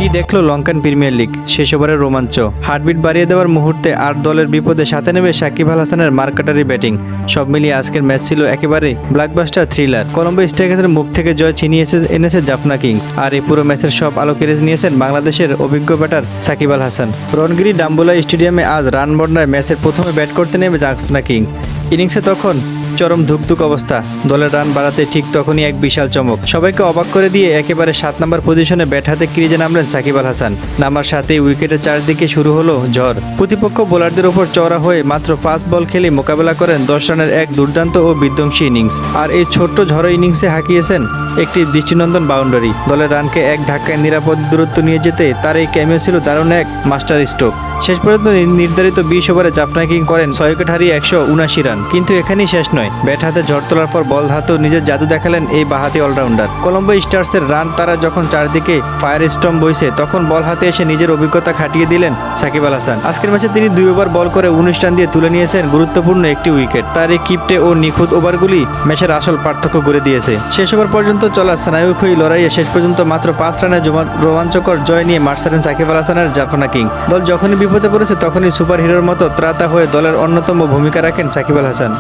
কি দেখলো Lankan premier league, শেষ ওভারের রোমাঞ্চ, হার্টবিট বাড়িয়ে দেওয়ার মুহূর্তে 8 দলের বিপদে সাথে নেমে সাকিব আল হাসানের মার্কাটারি ব্যাটিং। সব মিলিয়ে আজকের ম্যাচ ছিল একেবারে ব্ল্যাকবাস্টার থ্রিলার। কলম্বো স্ট্রাইকারদের মুখ থেকে জয় ছিনিয়ে এনেছে জাফনা কিংস, আর এই পুরো ম্যাচের সব আলো কেড়ে নিয়েছেন বাংলাদেশের অভিজ্ঞ ব্যাটার সাকিব আল হাসান। রণগিরি ডাম্বুলা স্টেডিয়ামে আজ রান বন্যায় ম্যাচের প্রথমে ব্যাট করতে নেমে জাফনা কিংস। ইনিংসে তখন চরম ধুকধুক অবস্থা, দলের রান বাড়াতে ঠিক তখনই এক বিশাল চমক, সবাইকে অবাক করে দিয়ে একেবারে 7 নম্বর পজিশনে ব্যাট হাতে ক্রিজে নামলেন সাকিব আল হাসান। নামার সাথেই উইকেটের চারদিকে শুরু হলো ঝড়। প্রতিপক্ষ বোলারদের ওপর চওড়া হয়ে মাত্র 5 বল খেলে মোকাবেলা করেন 10 রানের এক দুর্দান্ত ও বিধ্বংসী ইনিংস। আর এই ছোট্ট ঝড়ো ইনিংসে হাঁকিয়েছেন একটি দৃষ্টিনন্দন বাউন্ডারি। দলের রানকে এক ধাক্কায় নিরাপদ দূরত্ব নিয়ে যেতে তার এই ক্যামিও ছিল দারুণ এক মাস্টার স্ট্রোক। শেষ পর্যন্ত নির্ধারিত 20 ওভারে জাফনা কিংস করেন 6 উইকেট হারিয়ে 179 রান। কিন্তু এখানেই শেষ নয়, ব্যাট হাতে ঝড় তোলার পর বল হাতেও নিজের জাদু দেখালেন এই বাঁহাতি অলরাউন্ডার। কলম্বো স্টার্সের রান তারা যখন চারদিকে ফায়ার স্টর্ম বইছে, তখন বল হাতে এসে নিজের অভিজ্ঞতা খাটিয়ে দিলেন সাকিব আল হাসান। আজকের ম্যাচে তিনি 2 ওভার বল করে 19 রান দিয়ে তুলে নিয়েছেন গুরুত্বপূর্ণ একটি উইকেট। তার এই কিপটে ও নিখুঁত ওভারগুলি ম্যাচের আসল পার্থক্য গড়ে দিয়েছে। শেষ ওভার পর্যন্ত চলা স্নায়ুক্ষয়ী লড়াইয়ে শেষ পর্যন্ত মাত্র 5 রানে রোমাঞ্চকর জয় নিয়ে মাঠ ছাড়েন সাকিব আল হাসানের জাফনা কিংস। দল যখনই বিপদে পড়েছে তখনই সুপার হিরোর মতো ত্রাতা হয়ে দলের অন্যতম ভূমিকা রাখেন সাকিব আল হাসান।